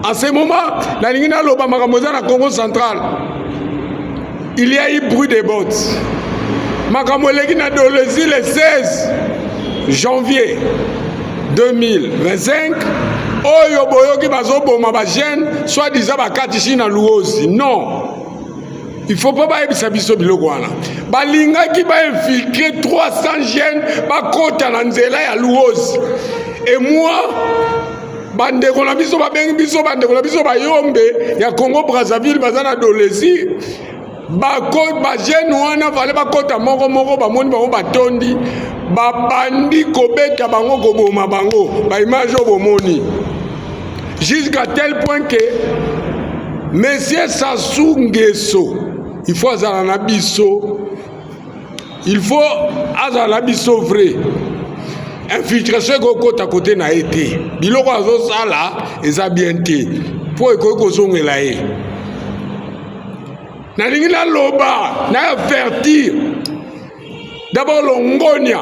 En ce moment, la ligne de Congo central, il y a eu bruit des bottes. Makamoleki na Dolezi le 16 janvier 2025. Oyo boyoki bazoboma ba jeune soit disant ba katishi na Luozi. Non. Il faut pas baebisa biso biloko wana. Balingaki ba infiltrer 300 jeunes ba kota na nzela ya Luozi. Et moi bandeko na biso babengi biso bandeko na biso bayombe ya Congo Brazzaville bazana Dolezi. Ba jeune wana fale bakota moko moko bamoni bango batondi babandi kobeta bango koboma bango ba image bomoni jusqu'à tel point que monsieur Sassou Nguesso il faut azala na biso, il faut azala na biso vrai infiltration kokota côté na été biloko azo sala eza bien te po ekoko zongela ye na lingi na loba na avertir d'abord Longonia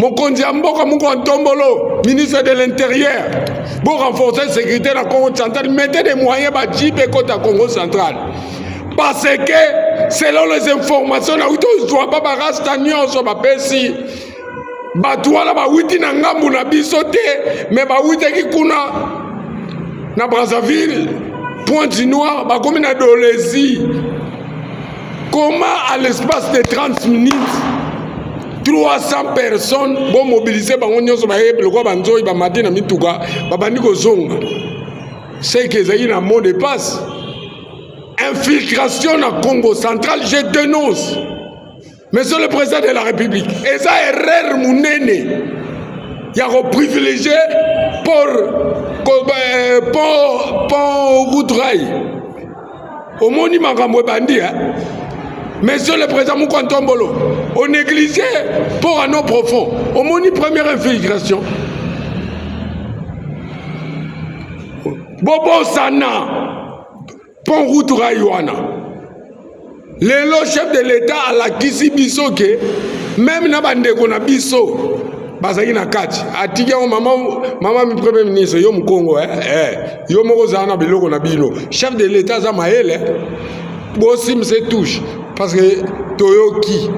mokonzi ya mboka Mungu Ntombolo ministre de l'Intérieur pour renforcer la sécurité dans le Congo central, mettez des moyens pour jibe côté Congo central parce que selon les informations na uto zwa ba rasta nyonso ba pesi batwala ba witi na ngambu na biso te mais ba witi ki kuna na Brazzaville Pointe-Noire ba komi na Dolezi. Comment à l'espace de 30 minutes 300 personnes vont mobiliser bango nyonso ba yebele kwa banzoi ba matin na mituka ba bandi ko zonga. C'est que ça y na mot de passe. Infiltration na Congo central, je dénonce. Monsieur le président de la République, et ça erreur munene. Il y a privilégié pour Routrail. Au monument Gambo Bandi, monsieur le président Mungu Ntombolo, on négligeait pour un eau profond. Au moni première infiltration. Bobo Sana, pont Routrail wana. Le chef de l'État à la Kisi Bisoke, même na bandeko na biso. Bazaki na kati atikia maman mi premier ministre yo Congo yo moko zana biloko na bino chef de l'état za maele bosim se touche parce que toyoki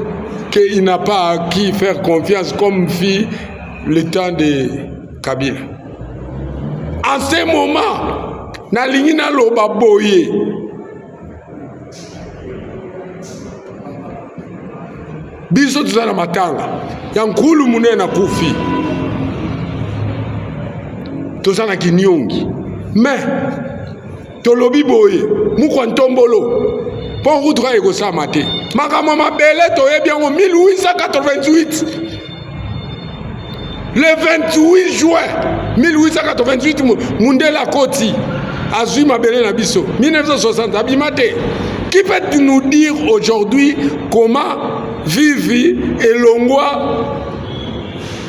que il n'a pas à qui faire confiance comme fit le temps de Kabila. En ce moment na lingi na loba boye biso tuzana matanga yankulu munena kufi tozana kinyongi mais tolobi boye Mungu Ntombolo pour Routrail eko samate makama mabele toyebi yango 1888 le 28 juin 1888 Mundela Koti azui mabele na biso 1960 abimate. Qui peut nous dire aujourd'hui comment Vivi et Longwa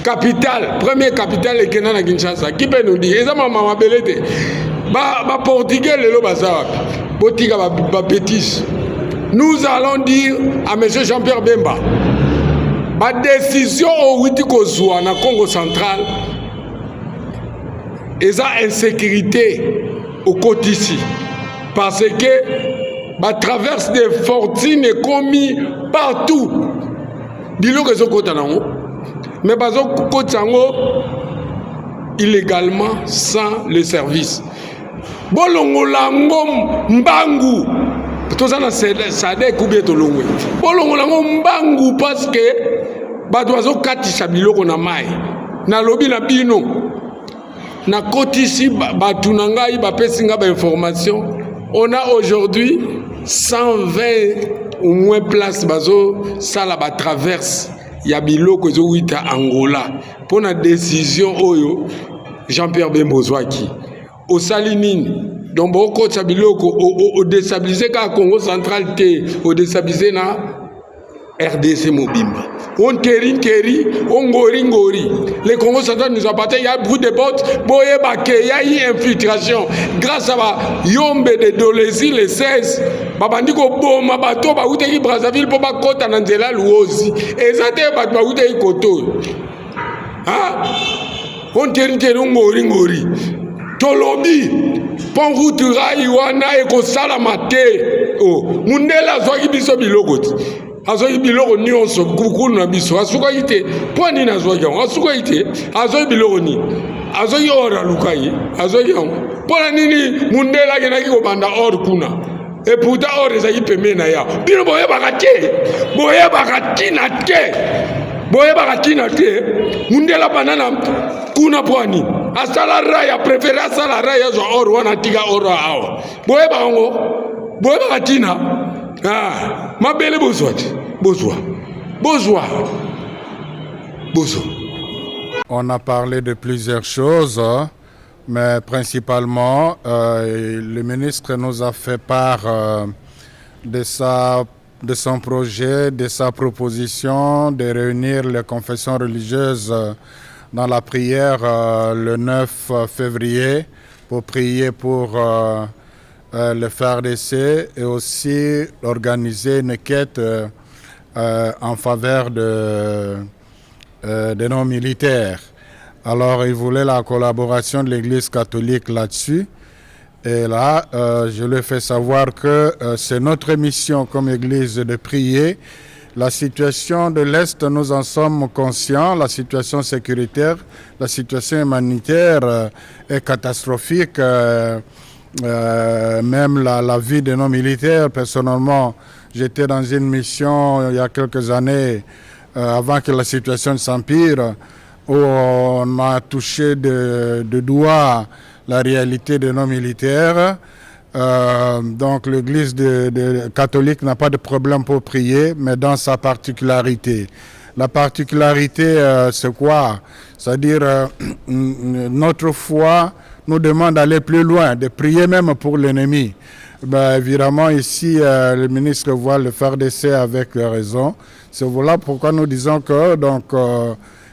capitale, première capitale est Kenana Kinshasa? Qui peut nous dire? Et ça m'a belete. Ba portugais le lo baza. Botika ba bêtise. Nous allons dire à monsieur Jean-Pierre Bemba. Ba décision au Witiko Zoua na Congo central. Et ça insécurité au côté ici. Parce que ba traverse des fortines commis partout. Bilo que zokota nango. Mais bazo kotango illégalement sans le service. Bolongo lango mbangu. Tozana sade kubie tolongwe. Bolongo lango mbangu parce que ba doazo katisha biloko na mai. Na lobi na bino. Na kotisi ba tunanga ba pesinga ba information. On a aujourd'hui 120 au moins places bazo sala ba traverse ya biloko zo wita Angola pour la décision oyo Jean-Pierre Bembozwaki au salinine donc beaucoup sa biloko au déstabiliser ka Congo central te au déstabiliser na RDC Mobimba. On keri, on ngori. Les Congo central nous appartient, il y a beaucoup de bottes, il y a eu infiltration. Grâce à Yombe de Dolezi, les 16, Babandiko Boma, Bato, Baouteki Brazzaville, Boba Kota, Nanzela, Luozi. Et ça, c'est Baouteki Koto. On keri, on ngori. tolobi pont route rai wana ekosalama te. Mundele azwaki biso biloko ti azwaki biloko nyonso kukulu na biso asukaki te mpo nini azwaki yango asukaki te azwaki biloko nini azwaki or aluka ye azwaki yango mpo na nini mundele akendaki kobanda or kuna et pourtant or ezalaki pembeni na ya bino boyebaka te boyebaka tina te mundele banana kuna mpo nini asala raya préféré asala raya azwa or wana tika or awa boyebaka yango boyebaka tina mabele bozwa te bozwa. On a parlé de plusieurs choses, mais principalement, le ministre nous a fait part de son projet, de sa proposition de réunir les confessions religieuses dans la prière le 9 février pour prier pour le FARDC et aussi organiser une quête en faveur de nos militaires. Alors, il voulait la collaboration de l'Église catholique là-dessus. Et là, je lui ai fait savoir que c'est notre mission comme Église de prier. La situation de l'Est, nous en sommes conscients. La situation sécuritaire, la situation humanitaire est catastrophique. Même la vie de nos militaires, personnellement, j'étais dans une mission il y a quelques années, avant que la situation s'empire, où on a touché de doigt la réalité de nos militaires. Donc l'Église catholique n'a pas de problème pour prier, mais dans sa particularité. La particularité, c'est quoi? C'est-à-dire notre foi nous demande d'aller plus loin, de prier même pour l'ennemi. Évidemment, ici, le ministre voit le FARDC avec raison. C'est voilà pourquoi nous disons que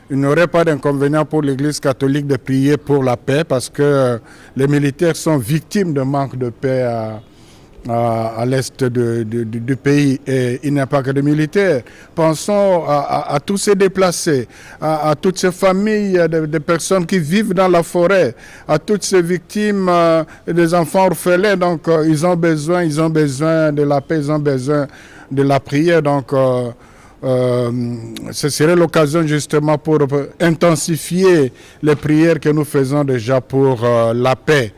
il n'y aurait pas d'inconvénient pour l'Église catholique de prier pour la paix, parce que les militaires sont victimes de manque de paix à l'est du pays, et il n'y a pas que des militaires. Pensons à tous ces déplacés, à toutes ces familles de personnes qui vivent dans la forêt, à toutes ces victimes des enfants orphelins. Donc ils ont besoin de la paix, ils ont besoin de la prière. Donc ce serait l'occasion justement pour intensifier les prières que nous faisons déjà pour la paix.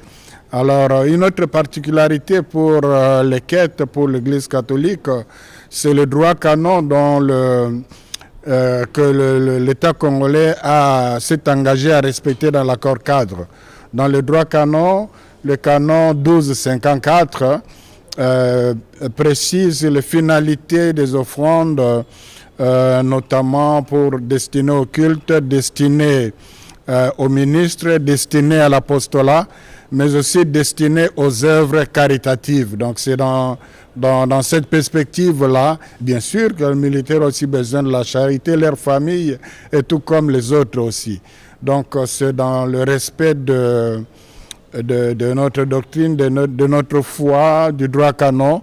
Alors, une autre particularité pour les quêtes pour l'Église catholique, c'est le droit canon que l'État congolais s'est engagé à respecter dans l'accord cadre. Dans le droit canon, le canon 1254 précise les finalités des offrandes, notamment pour destinées au culte, destinées aux ministres, destinées à l'apostolat, mais aussi destiné aux œuvres caritatives. Donc c'est dans cette perspective-là, bien sûr que les militaires ont aussi besoin de la charité, leur famille, et tout comme les autres aussi. Donc c'est dans le respect de notre doctrine, de notre foi, du droit canon,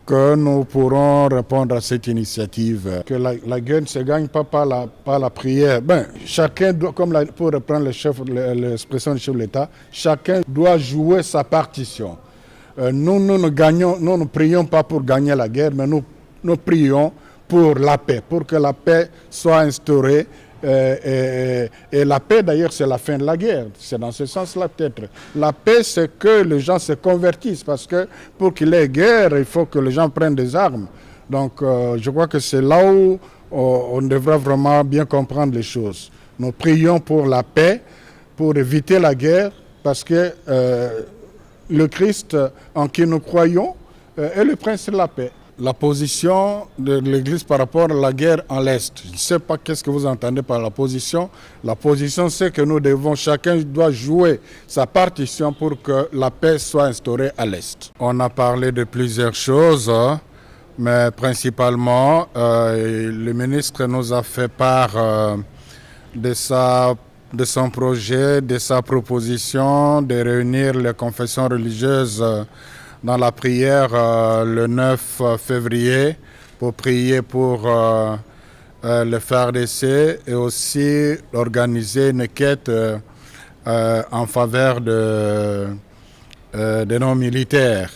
que nous pourrons répondre à cette initiative. Que la guerre ne se gagne pas par la prière. Chacun doit, pour reprendre l'expression du chef de l'État, chacun doit jouer sa partition. Nous ne prions pas pour gagner la guerre, mais nous prions pour la paix, pour que la paix soit instaurée. Et la paix, d'ailleurs, c'est la fin de la guerre. C'est dans ce sens-là, peut-être. La paix, c'est que les gens se convertissent, parce que pour qu'il y ait guerre, il faut que les gens prennent des armes. Donc, je crois que c'est là où on devrait vraiment bien comprendre les choses. Nous prions pour la paix, pour éviter la guerre, parce que le Christ en qui nous croyons est le prince de la paix. La position de l'Église par rapport à la guerre en l'Est. Je ne sais pas qu'est-ce que vous entendez par la position. La position, c'est que chacun doit jouer sa partition pour que la paix soit instaurée à l'Est. On a parlé de plusieurs choses, mais principalement, le ministre nous a fait part de son projet, de sa proposition de réunir les confessions religieuses dans la prière le 9 février pour prier pour le FARDC et aussi organiser une quête en faveur de nos militaires.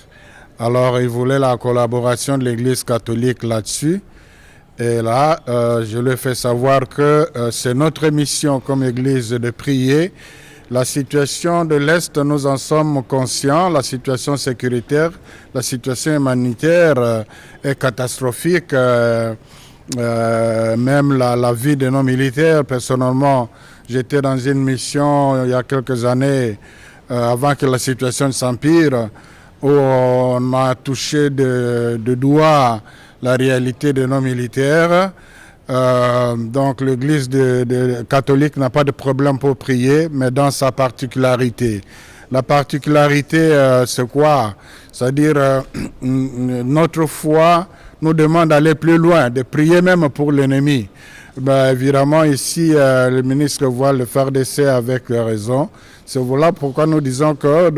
Alors, ils voulaient la collaboration de l'Église catholique là-dessus. Et là, je lui ai fait savoir que c'est notre mission comme Église de prier. La situation de l'Est, nous en sommes conscients. La situation sécuritaire, la situation humanitaire est catastrophique. Même la vie de nos militaires, personnellement, j'étais dans une mission il y a quelques années, avant que la situation s'empire, où on a touché de doigt la réalité de nos militaires. Donc l'Église catholique n'a pas de problème pour prier, mais dans sa particularité. La particularité, c'est quoi? C'est-à-dire, notre foi nous demande d'aller plus loin, de prier même pour l'ennemi. Ben, évidemment, ici, le ministre voit le FARDC avec raison. C'est voilà pourquoi nous disons que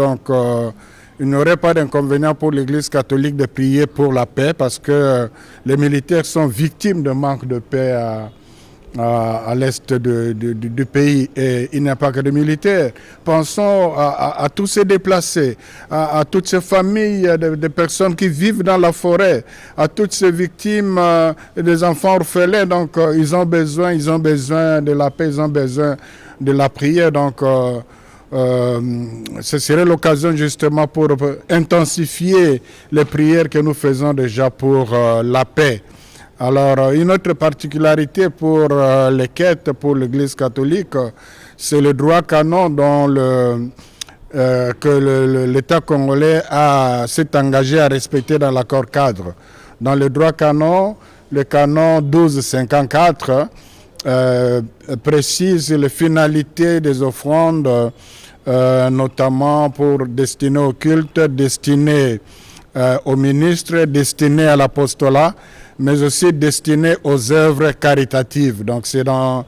il n'y aurait pas d'inconvénient pour l'Église catholique de prier pour la paix, parce que les militaires sont victimes de manque de paix à l'est du pays. Et il n'y a pas que de militaires. Pensons à tous ces déplacés, à toutes ces familles de personnes qui vivent dans la forêt, à toutes ces victimes des enfants orphelins. Donc ils ont besoin de la paix, ils ont besoin de la prière. Donc ce serait l'occasion justement pour intensifier les prières que nous faisons déjà pour la paix. Alors, une autre particularité pour les quêtes pour l'Église catholique, c'est le droit canon que l'État congolais s'est engagé à respecter dans l'accord cadre. Dans le droit canon, le canon 1254 précise les finalités des offrandes, notamment pour destinées au culte, destinées aux ministres, destinées à l'apostolat, mais aussi destinées aux œuvres caritatives. Donc c'est dans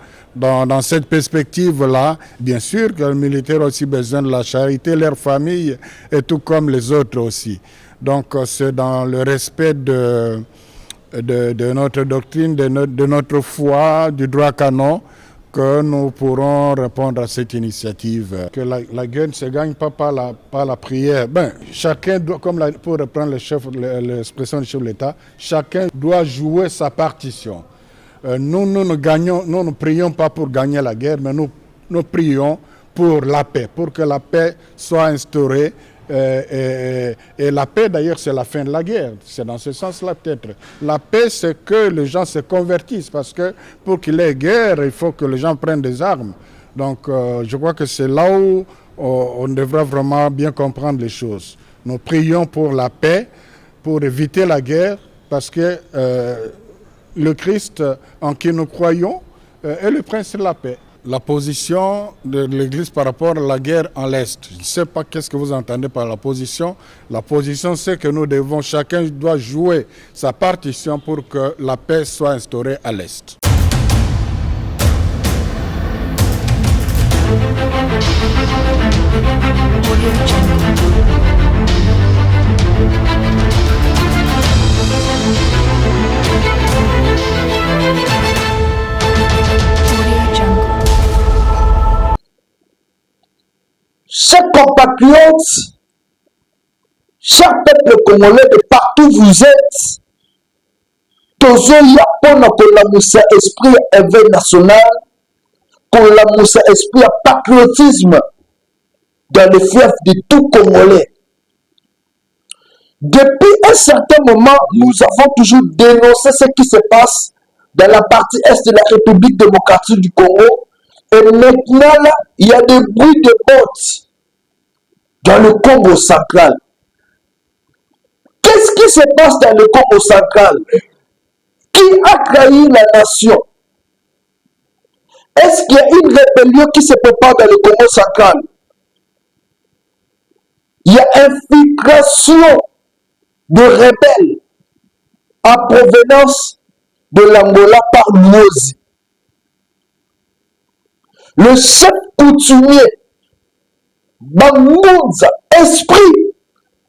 cette perspective-là, bien sûr que les militaires ont aussi besoin de la charité, leur famille, et tout comme les autres aussi. Donc c'est dans le respect de notre doctrine, de notre foi, du droit canon, que nous pourrons répondre à cette initiative. Que la guerre ne se gagne pas par la prière. Ben, chacun doit, pour reprendre l'expression du chef de l'État, chacun doit jouer sa partition. Nous ne prions pas pour gagner la guerre, mais nous prions pour la paix, pour que la paix soit instaurée. Et la paix, d'ailleurs, c'est la fin de la guerre. C'est dans ce sens-là, peut-être. La paix, c'est que les gens se convertissent, parce que pour qu'il y ait guerre, il faut que les gens prennent des armes. Donc, je crois que c'est là où on devrait vraiment bien comprendre les choses. Nous prions pour la paix, pour éviter la guerre, parce que le Christ en qui nous croyons est le prince de la paix. La position de l'Église par rapport à la guerre en l'Est. Je ne sais pas qu'est-ce que vous entendez par la position. La position, c'est que chacun doit jouer sa partition pour que la paix soit instaurée à l'Est. Chers compatriotes, chers peuple congolais de partout vous êtes, tozoya pona kolamusa esprit éveil national, kolamusa esprit patriotisme dans le fief de tout Congolais. Depuis un certain moment, nous avons toujours dénoncé ce qui se passe dans la partie est de la République démocratique du Congo. Et maintenant, là, il y a des bruits de bottes dans le Congo central. Qu'est-ce qui se passe dans le Congo central? Qui a trahi la nation? Est-ce qu'il y a une rébellion qui se prépare dans le Congo central? Il y a infiltration de rebelles en provenance de l'Angola par Luozi. Le chef coutumier, Bambounza, esprit,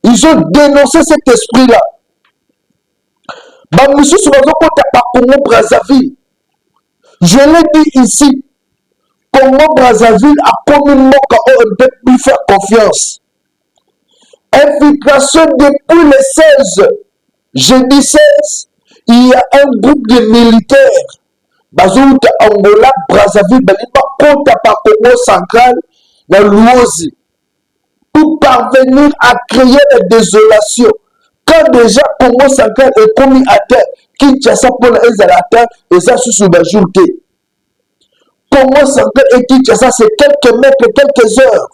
ils ont dénoncé cet esprit-là. Bamoussou Soubazoko Tapakongo Brazzaville. Je l'ai dit ici, Congo-Brazzaville a communément on ne peut plus faire confiance. Infiltration depuis le 16, jeudi 16, il y a un groupe de militaires, Bazouta Angola, Brazzaville, Baliba, contre par Congo central, dans l'Ouozi, pour parvenir à créer la désolation. Quand déjà Congo central est commis à terre, Kinshasa pour les terre et ça sous bajouté. Congo central et Kinshasa, c'est quelques mètres, quelques heures.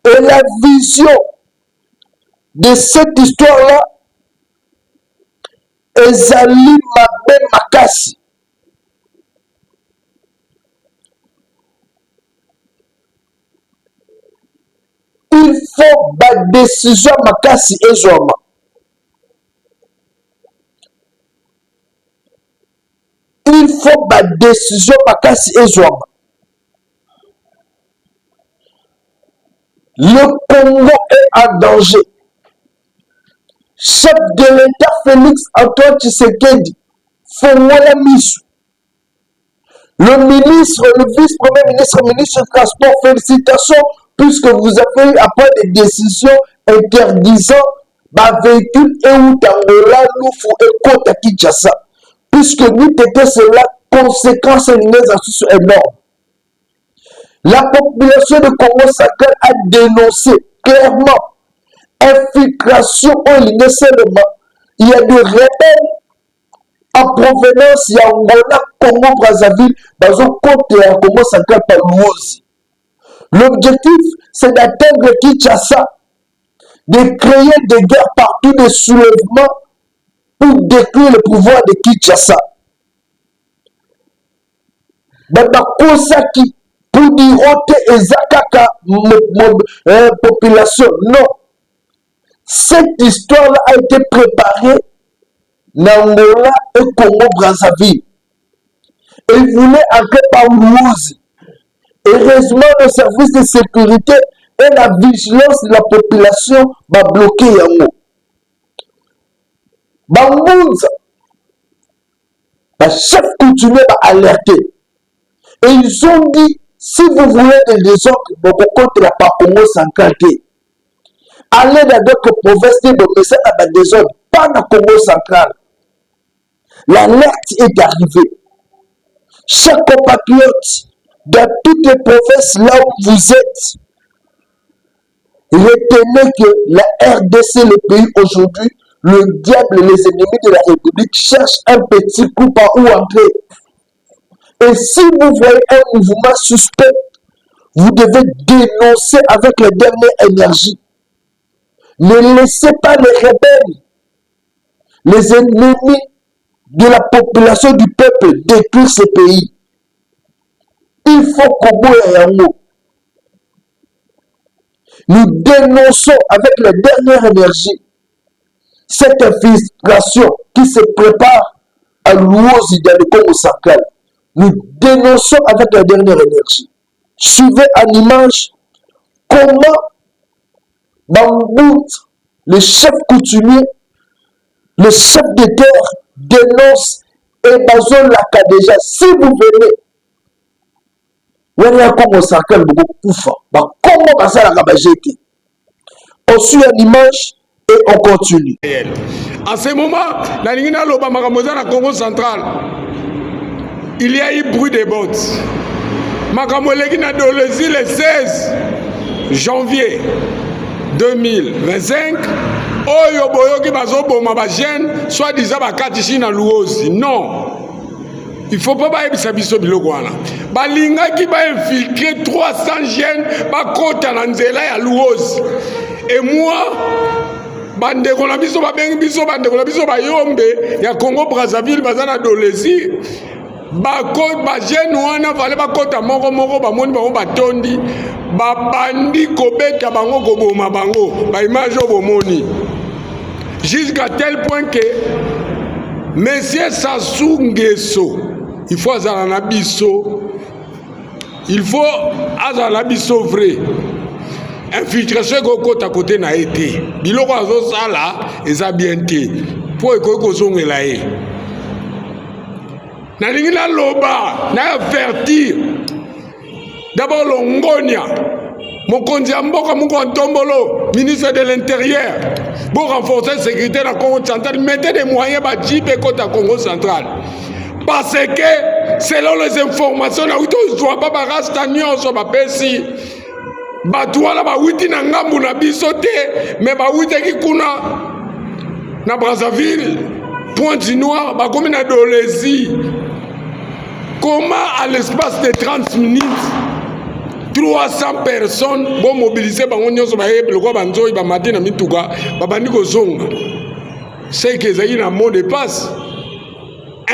Et la vision de cette histoire-là, Ezali Mabe Makasi. Il faut la décision Makasi et Zoma. Il faut la décision Makasi et Zoma. Le Congo est en danger. Chef de l'État Félix Antoine Tshisekedi, Fongola Misu. Le ministre, le vice-premier ministre, le ministre du Transport, félicitations, puisque vous avez eu après des décisions interdisant ma véhicule et ou Tangola, Loufou et Kota Kinshasa. Puisque nous étions cela, conséquences et énormes. La population de Congo central a dénoncé clairement infiltration en ligne seulement. Il y a des rebelles en provenance de Angola, Congo, Brazzaville, dans un côté à Congo central par l'Ouozi. L'objectif, c'est d'atteindre Kinshasa, de créer des guerres partout, des soulèvements pour détruire le pouvoir de Kinshasa. Babakosaki, pour dire ôter Ezakaka, population, non. Cette histoire-là a été préparée dans Angola et Congo-Brazzaville. Et ils voulaient entrer par l'Ouozi. Heureusement, le service de sécurité et la vigilance de la population va bloquer Yango. Bangounza, le chef coutumier va alerter. Et ils ont dit, si vous voulez des désordres, vous contre la Congo central. Allez dans d'autres provinces, mais ça n'a pas de désordre, pas dans le Congo central. L'alerte est arrivée. Chaque compatriote, dans toutes les provinces là où vous êtes, retenez que la RDC, le pays aujourd'hui, le diable et les ennemis de la République cherchent un petit coup par où entrer. Et si vous voyez un mouvement suspect, vous devez dénoncer avec les dernières énergies. Ne laissez pas les rebelles, les ennemis de la population du peuple détruire ce pays. Il faut qu'on nous dénonçons avec les dernières énergies cette infiltration qui se prépare à l'Ouozi dans le Congo central. Nous dénonçons avec la dernière énergie. Suivez en image comment Bambout, le chef coutumier, le chef de guerre, dénonce et Bazon Laka déjà. Si vous venez, vous allez à Congo central, vous comment ça la rabajete. On suit en image et on continue. En ce moment, la ligne à l'Obama na Congo central, il y a eu bruit des bottes. Makamoleki na Dolezi le 16 janvier 2025. Oyo boyoki bazoboma ba jeune soit disant bakatishi na l'Ouozi. Non. Il faut pas bayebisa biso biloko wana. Balingaki ba infiltrer 300 jeunes ba kota na nzela ya l'Ouozi. Et moi bandeko na biso babengi biso bandeko na biso bayombe ya Congo Brazzaville bazana Dolezi. Ba jeune wana fale bakota moko bamoni bango batondi babandi kobeta bango koboma bango ba image bomoni jusqu'à tel point que monsieur Sassou Nguesso il faut azala na biso, il faut azala biso vrai. Infiltration kokota côté na été biloko azo sala eza bien te po ekoko zongela ye. Nalingi na loba na avertir D'abord Longonia, Mokonzi Mboka Mukontombolo, ministre de l'Intérieur, pour renforcer la sécurité dans le Congo central, mettez des moyens à Djibé côté Congo central. Parce que, selon les informations, on ne doit pas rester sur la PSI. Batouala ba witi na ngambu na bisote, mais ba witi ki kuna na Brazzaville, Pointe-Noire, ba komi na Dolezi. Comment à l'espace de 30 minutes 300 personnes vont mobiliser bango nyonso ba yebe lokwa banzoi ba matina mituka ba bandiko zonga. C'est que ça y na mot de passe.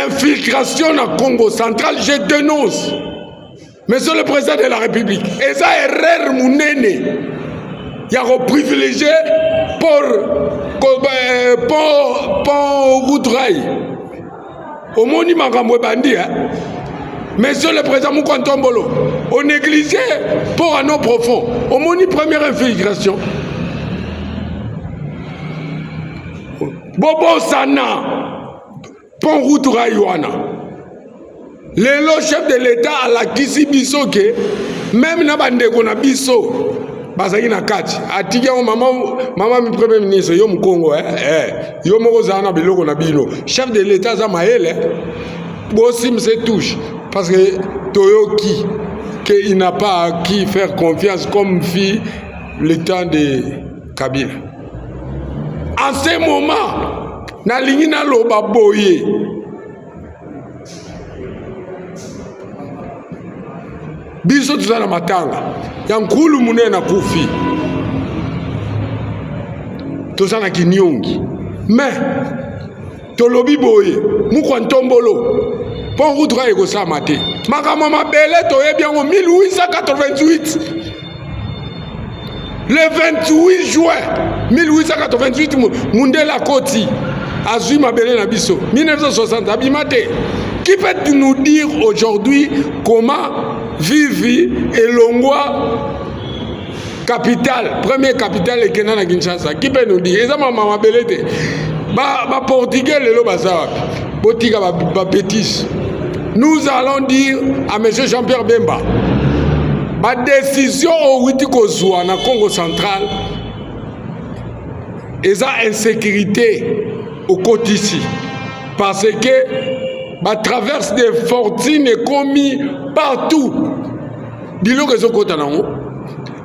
Infiltration na Congo central, je dénonce. Monsieur le président de la République, et ça erreur mounene, il y a privilégié pour Routrail. Au monument Gamoué Bandi, Monsieur le président Moukantombolo, on négligeait pour un eau profond. Au moni première infiltration. Bobo Sana, pour Routrail Wana. Le chef de l'État à la Kisi Biso que même na bande kona biso bazaki na kati atika maman mi premier ministre yo Congo yo moko zana biloko na bino chef de l'État za maele bosi me touche parce que Toyoki que il n'a pas à qui faire confiance comme fit le temps de Kabila. En ce moment na lingi na loba boye biso tuzana matanga ya nkulu munene kufi tuzana kinyongi mais tolobi boye mukwantombolo pour Routrail ko sa maté makama mabele toyebi yango 1888 le 28 juin 1888 Mundela Koti azui mabele na biso 1960 abimate. Qui peut nous dire aujourd'hui comment Vivi et Longwa, capitale, première capitale et Kenya na Kinshasa? Qui peut nous dire? Eza mama belete. Ba portugais le baza. Botika ba bêtise. Nous allons dire à monsieur Jean-Pierre Bemba. Ba décision au Witiko Zoua na Congo central. Eza insécurité au côté ici. Parce que ba traverse des fortines commis partout. Bilo que zo kota nango.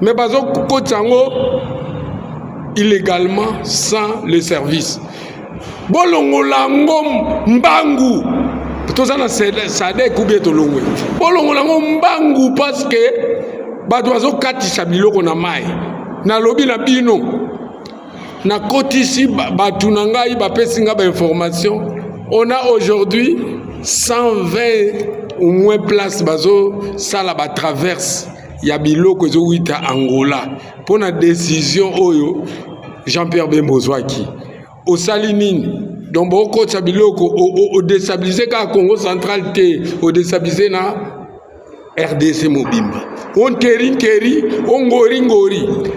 Mais bazo kota nango illégalement sans le service. Bolongo lango mbangu. Tozana sade kubie tolongwe. Bolongo lango mbangu parce que bazo katisa biloko na mai. Na lobi na bino. Na kotisi batunanga ba pesinga ba information. On a aujourd'hui 120 au moins places bazo sala ba traverse ya biloko zo wita Angola pour la décision oyo Jean-Pierre Bembozwaki au salinine donc beaucoup de biloko au déstabiliser ka Congo central te au déstabiliser na RDC Mobimba. On keri, on ngori.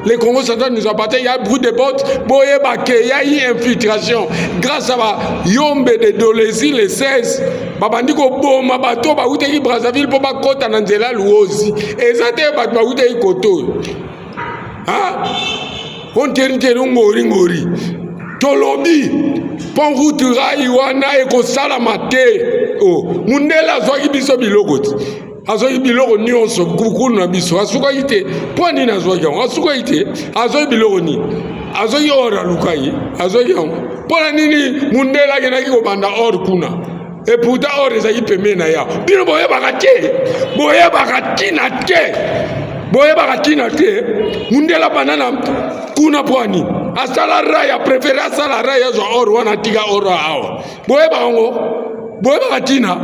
Le Congo central nous appartient, il y a beaucoup de bottes, il y a eu infiltration. Grâce à Yombe de Dolezi, le 16, Babandiko Boma, Bato, Baouteki Brazzaville, Boba Kota, Nanzela, Louosi. Et ça, c'est Baouteki Koto. On keri, on ngori. Tolobi, pon Routrail, Wana, Eko Salamate. Mundela, Zwaki Biso Bilokoti. Azoyi biloko nyonso kukulu na biso asuka ite poni na zoya asuka ite azoyi biloko ni azoyi ora lukai azoyi pona nini Mundela kenaki ko banda or kuna et pourtant or ezaki pembe na ya bino boye bakatina te Mundela banana kuna poni asala raya préféré asala raya zo or wana tiga or awa boye bakatina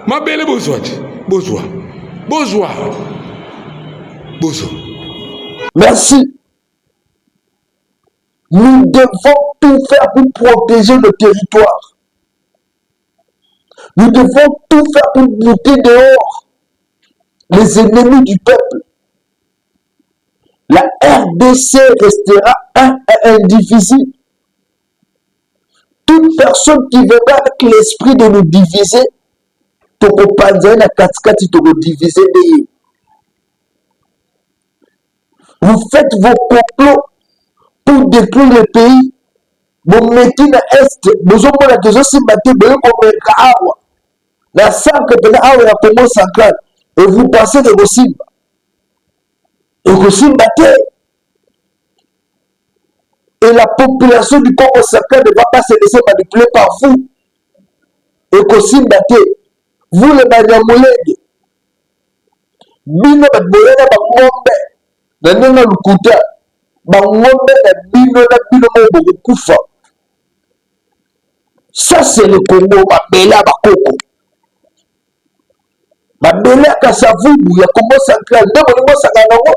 mabele bozwa. Merci. Nous devons tout faire pour protéger le territoire. Nous devons tout faire pour buter dehors les ennemis du peuple. La RDC restera un et indivisible. Toute personne qui verra avec l'esprit de nous diviser, Toko Panzana Katskati Toko diviser. vous faites vos complots pour détruire le pays. Vous mettez dans l'Est, vous avez des gens qui battent, vous avez la sangle de la Congo central, et vous passez de vos cibles. Et vous battez. Et la population du Congo central ne va pas se laisser manipuler par vous. Et vous battez. Vous les Banyamulenge, bino baboyana bangombe na nena lukuta bangombe na bino bokufa. Ça c'est le Congo, mabela bakoko. Mabela Kasavubu ya Congo central, ndemo ni mosaka nango.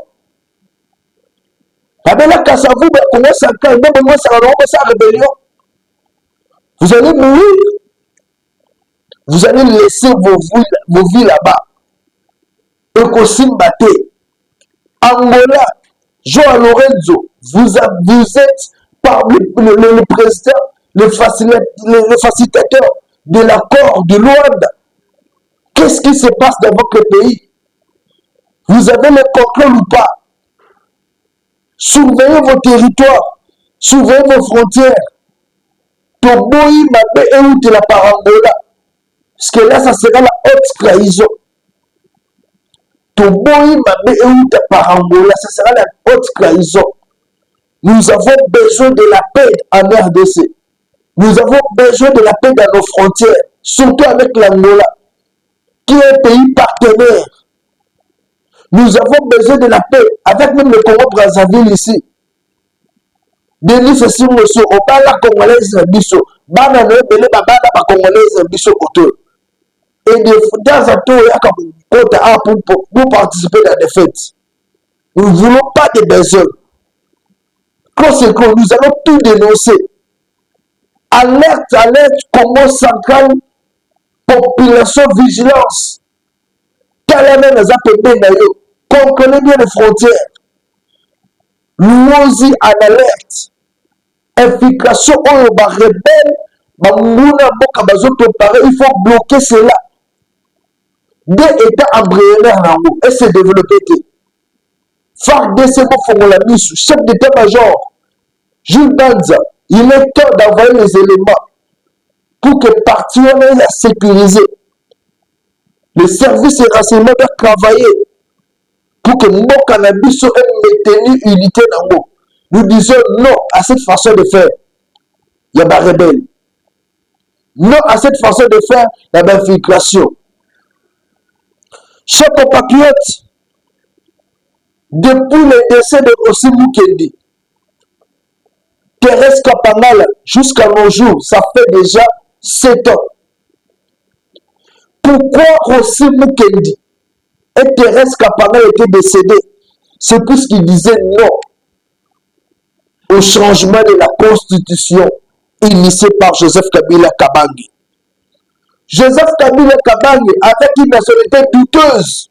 Mabela Kasavubu ya Congo central, ndemo ni mosaka nango sa rébellion. Vous allez mourir. Vous allez laisser vos vies là-bas. Ekosimbate, Angola, Joao Lorenzo, vous êtes parmi le président, le facilitateur de l'accord de Luanda. Qu'est-ce qui se passe dans votre pays? Vous avez le contrôle ou pas? Surveillez vos territoires, surveillez vos frontières. Toboyi mabe et de la Parangola. Parce que là, ça sera la haute trahison. Toboyi mabe et par Angola, ça sera la haute trahison. Nous avons besoin de la paix en RDC. Nous avons besoin de la paix dans nos frontières, surtout avec l'Angola, qui est un pays partenaire. Nous avons besoin de la paix avec même le Congo-Brazzaville ici. Denis ceci, monsieur, on parle la Congolaise biso. Bana ne belé babana ba Congolaise biso auto. Et de temps en temps, pour participer à des fêtes. Nous ne voulons pas de besoins. Conséquent, nous allons tout dénoncer. Alerte, Congo central, population vigilance. Kalame les appelés d'ailleurs. Comprenez bien les frontières. Nous y en alerte. Infiltration, on va rebelle. Il faut bloquer cela. Des États embryonnaires et se développer. FARC chef d'état-major, Jules Banza, il est temps d'envoyer les éléments pour que partout on ait à sécuriser. Les services et renseignements doivent travailler pour que mon cannabis soit maintenu unité dans l'eau. Nous disons non à cette façon de faire. Il y a des rebelles. Non à cette façon de faire, il y a des infiltrations. Chers compatriotes, depuis le décès de Rossi Mukendi, Thérèse Kapangal, jusqu'à nos jours, ça fait déjà 7 ans. Pourquoi Rossi Mukendi et Thérèse Kapangal étaient décédés? C'est puisqu'ils disaient non au changement de la constitution initié par Joseph Kabila Kabange. Joseph Kabila Kabange, avec une nationalité douteuse,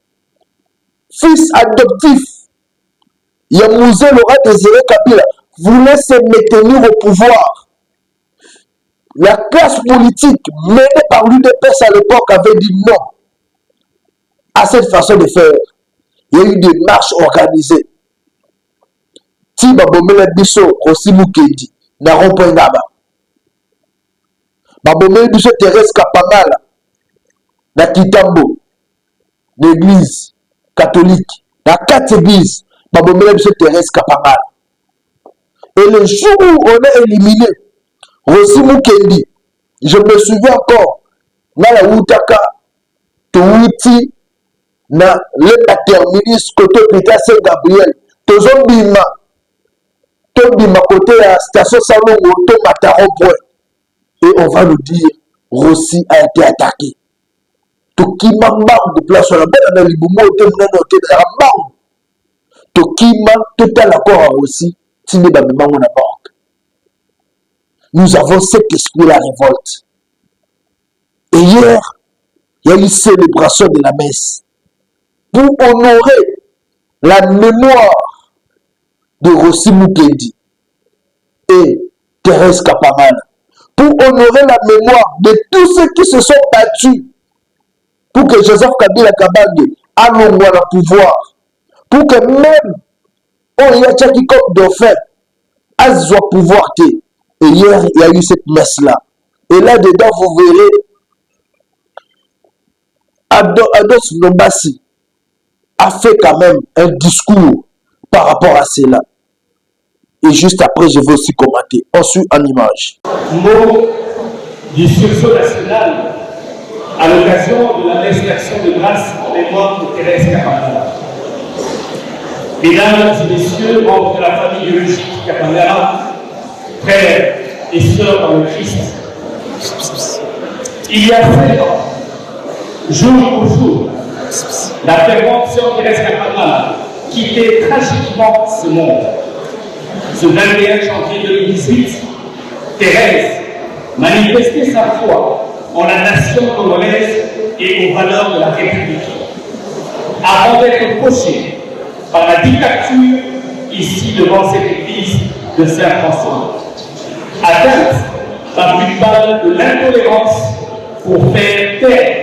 fils adoptif, Yamouze Laurent Désiré Kabila, voulait se maintenir au pouvoir. La classe politique menée par l'UDPS à l'époque avait dit non à cette façon de faire. Il y a eu des marches organisées. Tiba Bomela Bisso, Rossi Mukendi, n'auront pas un abat. Babomeli biso Thérèse Kapangal na Kitambo l'église catholique na 4 églises babomeli biso Thérèse Kapangal. Et le jour où on a éliminé Rossi Mukendi, je me souviens encore na la Outaka Touti na le terminus côté Pétain Saint-Gabriel tozobima côté la station Salongo to Mataron point. Et on va nous dire, Rossi a été attaqué. Tokima manque de place sur la belle dans les boumons, de la manque. Tokima, total accord à Rossi, Tine Babima, on a banque. Nous avons cet esprit la révolte. Et hier, il y a eu une célébration de la messe pour honorer la mémoire de Rossi Mukendi et Thérèse Kapangal. Pour honorer la mémoire de tous ceux qui se sont battus pour que Joseph Kabila Kabange ait le pouvoir, pour que même on y a tchaki comme dauphin, azwa pouvoir te. Et hier, il y a eu cette messe-là. Et là-dedans, vous verrez, Ados Nombasi a fait quand même un discours par rapport à cela. Et juste après, je vais aussi commenter. Ensuite, en image. Mot du sursaut national à l'occasion de la messe d'action de grâce en mémoire de Thérèse Kapamala. Mesdames et messieurs, membres de la famille biologique Kapamala, frères et sœurs dans le Christ, il y a 7 ans, jour pour jour, la fervente sœur Thérèse Kapamala quittait tragiquement ce monde. Ce 21 janvier 2018, Thérèse manifestait sa foi en la nation congolaise et aux valeurs de la République, avant d'être pochée par la dictature ici devant cette église de Saint-François, atteinte par une balle de l'intolérance pour faire taire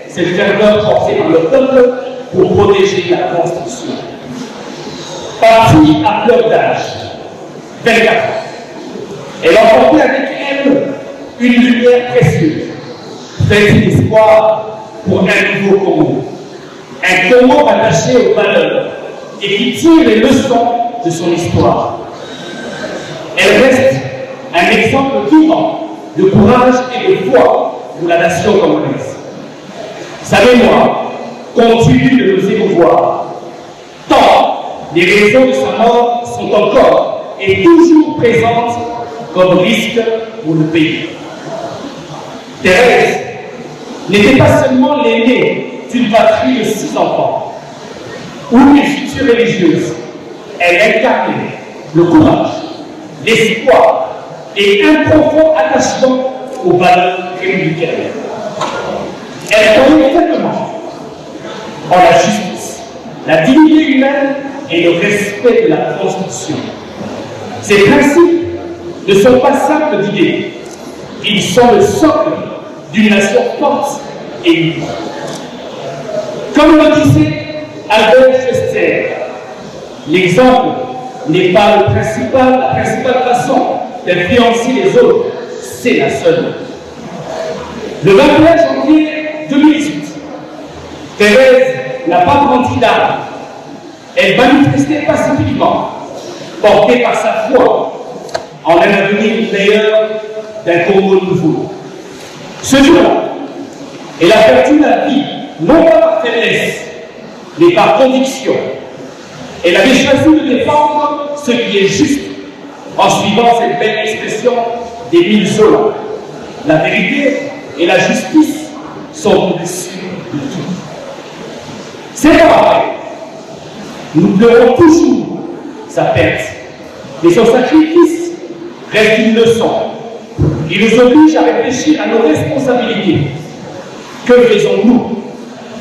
cette ferveur portée par le peuple pour protéger la Constitution. Partie à fleur d'âge, 24 ans, elle emportait avec elle une lumière précieuse, faite d'espoir pour un nouveau Congo. Un Congo attaché aux valeurs et qui tire les leçons de son histoire. Elle reste un exemple vivant de courage et de foi pour la nation congolaise. Sa mémoire continue de nous émouvoir, tant les raisons de sa mort sont encore et toujours présentes comme risque pour le pays. Thérèse n'était pas seulement l'aînée d'une patrie de 6 enfants ou une future religieuse. Elle incarnait le courage, l'espoir et un profond attachement aux valeurs républicaines. Elle croyait tellement en la justice, la dignité humaine et le respect de la Constitution. Ces principes ne sont pas simples d'idées, ils sont le socle d'une nation forte et libre. Comme le disait Albert Schweitzer, l'exemple n'est pas la principale façon d'influencer les autres, c'est la seule. Le 21 janvier 2018, Thérèse n'a pas grandi d'âme. Elle manifestait pacifiquement, portée par sa foi en un avenir meilleur d'un Congo nouveau. Ce jour-là, elle a perdu la vie, non pas par faiblesse, mais par conviction. Elle avait choisi de défendre ce qui est juste, en suivant cette belle expression d'Émile Zola. La vérité et la justice sont au-dessus de tout. C'est vrai, nous pleurons toujours sa perte, mais son sacrifice reste une leçon. Il nous oblige à réfléchir à nos responsabilités. Que faisons-nous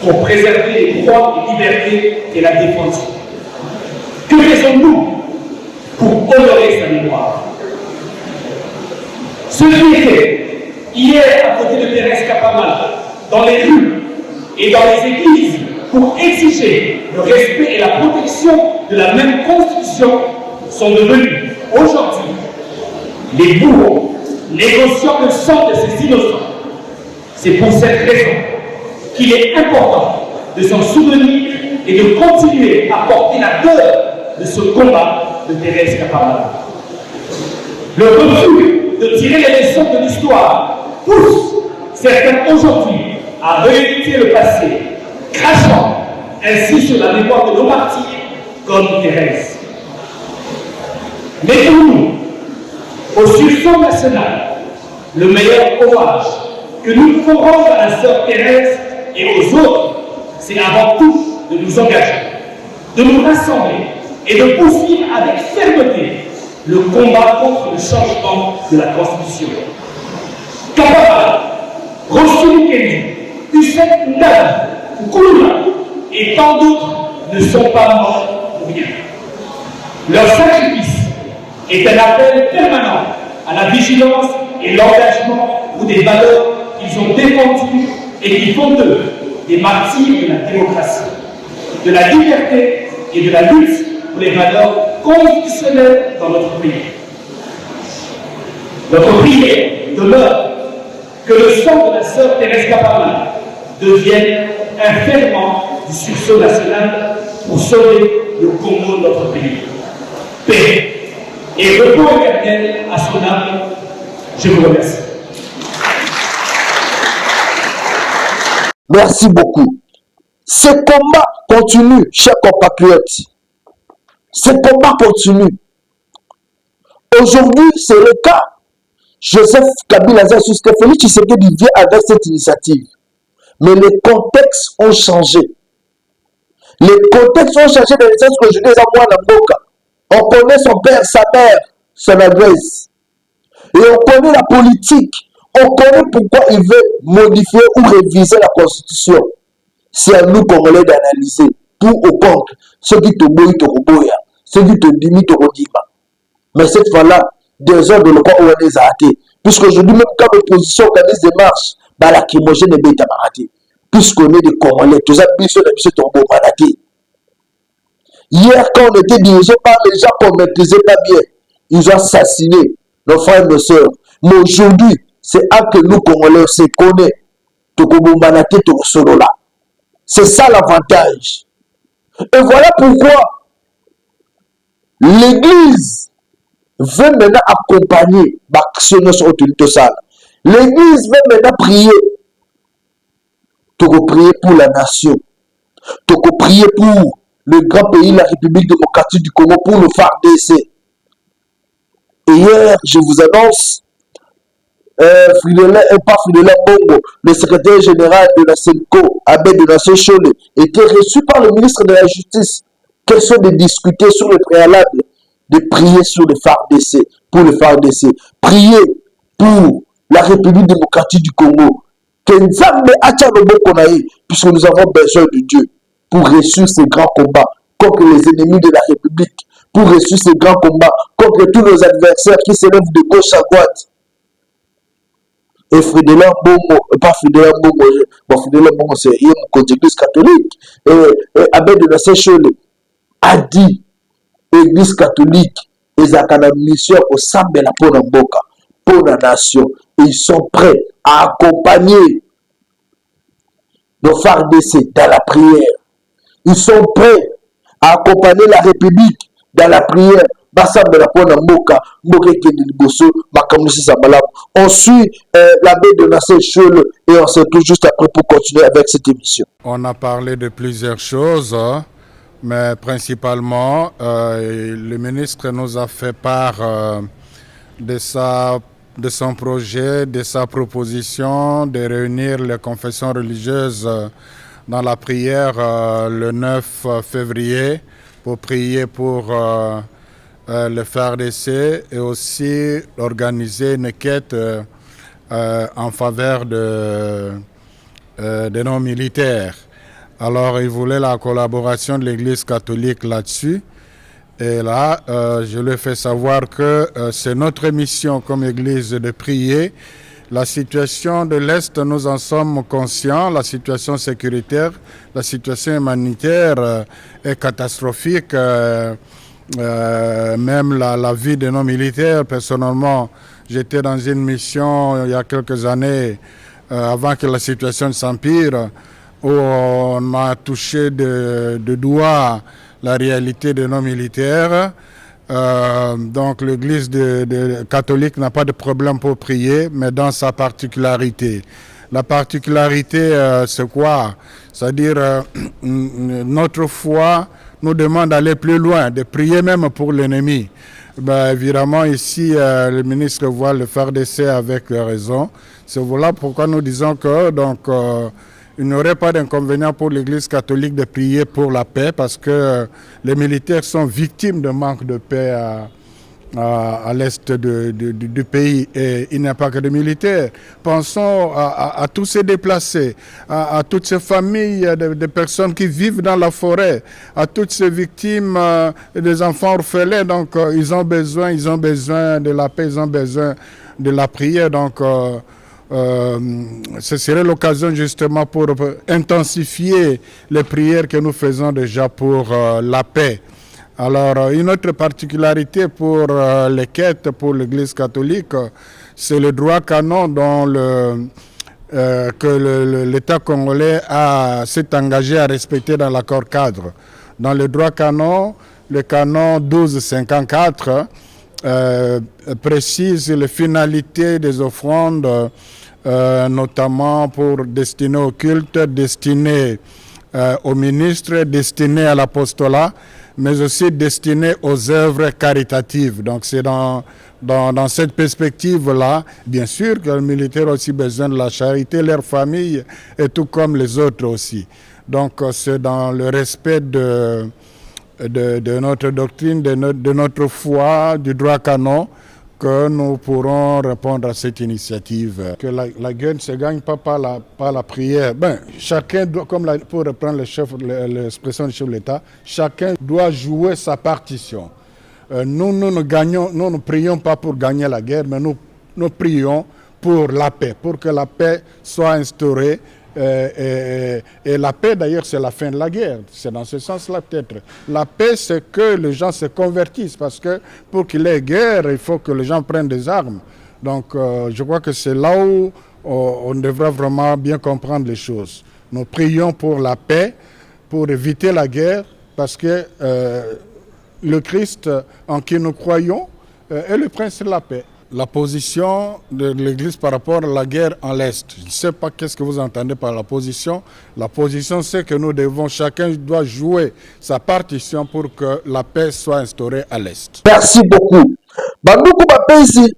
pour préserver les droits et libertés qu'elle a défendus? Que faisons-nous pour honorer sa mémoire? Ce qui était hier à côté de Thérèse Kapamala, dans les rues et dans les églises, pour exiger le respect et la protection de la même Constitution, sont devenus aujourd'hui les bourreaux négociant le sang de ces innocents. C'est pour cette raison qu'il est important de s'en souvenir et de continuer à porter la peur de ce combat de Thérèse Kapamala. Le refus de tirer les leçons de l'histoire pousse certains aujourd'hui à rééditer le passé, crachant ainsi sur la mémoire de nos martyrs comme Thérèse. Mais pour nous, au sursaut national, le meilleur hommage que nous pouvons rendre à la sœur Thérèse et aux autres, c'est avant tout de nous engager, de nous rassembler et de poursuivre avec fermeté le combat contre le changement de la Constitution. Kapamala, Roselyne Kendi, Hussein Ndala, Kouloula et tant d'autres ne sont pas morts pour rien. Leur sacrifice est un appel permanent à la vigilance et l'engagement pour des valeurs qu'ils ont défendues et qui font d'eux des martyrs de la démocratie, de la liberté et de la lutte pour les valeurs convictionnelle dans notre pays. Notre prière demeure que le sang de la sœur Thérèse Kapama devienne un ferment du sursaut national pour sauver le Congo de notre pays. Paix et repos éternel à son âme. Je vous remercie. Merci beaucoup. Ce combat continue, chers compatriotes. Ce combat continue. Aujourd'hui, c'est le cas. Joseph Kabila Zazuske Félix Tshisekedi vient avec cette initiative. Mais les contextes ont changé. Les contextes ont changé dans le sens que je dis à moi, on connaît son père, sa mère, son adresse. Et on connaît la politique. On connaît pourquoi il veut modifier ou réviser la Constitution. C'est à nous, Congolais, d'analyser pour ou contre ceux qui te boyent, te reboya, ceux qui te diment, te redima. Mais cette fois-là, des heures de le quoi où on les a hâtés. Puisqu'aujourd'hui, même quand l'opposition organise des marches, bah la kimogène est bête à marater. Puisqu'on est des Congolais, tous les bisous tombeau maraté. Hier, quand on était dirigé par les gens qu'on ne maîtrisait pas bien, ils ont assassiné nos frères et nos sœurs. Mais aujourd'hui, c'est à que nous, Congolais, on se connaît. C'est ça l'avantage. Et voilà pourquoi l'Église veut maintenant accompagner l'Église veut maintenant prier. Prier pour la nation. Prier pour le grand pays, la République démocratique du Congo, pour le FARDC. Et hier, je vous annonce, Bongo, le secrétaire général de la CENCO, Abbé de la Chole, était reçu par le ministre de la Justice. Question de discuter sur le préalable, de prier sur le FARDC, pour le FARDC. Prier pour la République démocratique du Congo. Puisque nous avons besoin de Dieu pour réussir ces grands combats contre les ennemis de la République, pour réussir ces grands combats contre tous nos adversaires qui s'élèvent de gauche à droite. Et Frédélin Bongo, pas Frédélin Bongo, bon, Frédélin Bongo, c'est l'église catholique. Et Abbé de la Seychelles a dit l'église catholique, ils ont une mission au sein de la Ponamboka, pour la nation. Ils sont prêts à accompagner nos FARDC dans la prière. Ils sont prêts à accompagner la République dans la prière. On suit l'abbé de Nassé Chule et on se retrouve juste après pour continuer avec cette émission. On a parlé de plusieurs choses, mais principalement, le ministre nous a fait part de son projet, de sa proposition de réunir les confessions religieuses dans la prière le 9 février pour prier pour le FARDC et aussi organiser une quête en faveur de nos militaires. Alors, il voulait la collaboration de l'Église catholique là-dessus. Et là, je lui ai fait savoir que c'est notre mission comme Église de prier. La situation de l'Est, nous en sommes conscients. La situation sécuritaire, la situation humanitaire est catastrophique. Même la vie de nos militaires. Personnellement, j'étais dans une mission il y a quelques années, avant que la situation s'empire, où on a touché de doigt la réalité de nos militaires. Donc l'Église catholique n'a pas de problème pour prier, mais dans sa particularité. La particularité, c'est quoi? C'est-à-dire, notre foi nous demande d'aller plus loin, de prier même pour l'ennemi. Ben, évidemment, ici, le ministre voit le FARDC avec raison. C'est voilà pourquoi nous disons que il n'y aurait pas d'inconvénient pour l'Église catholique de prier pour la paix, parce que les militaires sont victimes de manque de paix à l'est du pays, et il n'y a pas que de militaires. Pensons à tous ces déplacés, à toutes ces familles de personnes qui vivent dans la forêt, à toutes ces victimes des enfants orphelins. Donc ils ont besoin de la paix, ils ont besoin de la prière. Donc ce serait l'occasion justement pour intensifier les prières que nous faisons déjà pour la paix Alors, une autre particularité pour les quêtes pour l'Église catholique, c'est le droit canon dont que l'État congolais s'est engagé à respecter dans l'accord cadre. Dans le droit canon, le canon 1254 précise les finalités des offrandes, notamment pour destinées au culte, destinées aux ministres, destinées à l'apostolat, mais aussi destinées aux œuvres caritatives. Donc c'est dans cette perspective-là, bien sûr que les militaires ont aussi besoin de la charité, leur famille, et tout comme les autres aussi. Donc c'est dans le respect de notre doctrine, de notre foi, du droit canon, que nous pourrons répondre à cette initiative. Que la guerre ne se gagne pas par la prière. Ben, chacun doit, pour reprendre l'expression du chef de l'État, chacun doit jouer sa partition. Nous ne prions pas pour gagner la guerre, mais nous prions pour la paix, pour que la paix soit instaurée. Et la paix, d'ailleurs, c'est la fin de la guerre. C'est dans ce sens-là, peut-être. La paix, c'est que les gens se convertissent, parce que pour qu'il y ait guerre, il faut que les gens prennent des armes. Donc, je crois que c'est là où on devrait vraiment bien comprendre les choses. Nous prions pour la paix, pour éviter la guerre, parce que le Christ en qui nous croyons est le prince de la paix. La position de l'Église par rapport à la guerre en l'Est. Je ne sais pas qu'est-ce que vous entendez par la position. La position, c'est que chacun doit jouer sa partition pour que la paix soit instaurée à l'Est. Merci beaucoup. Bandoukou Bapesi,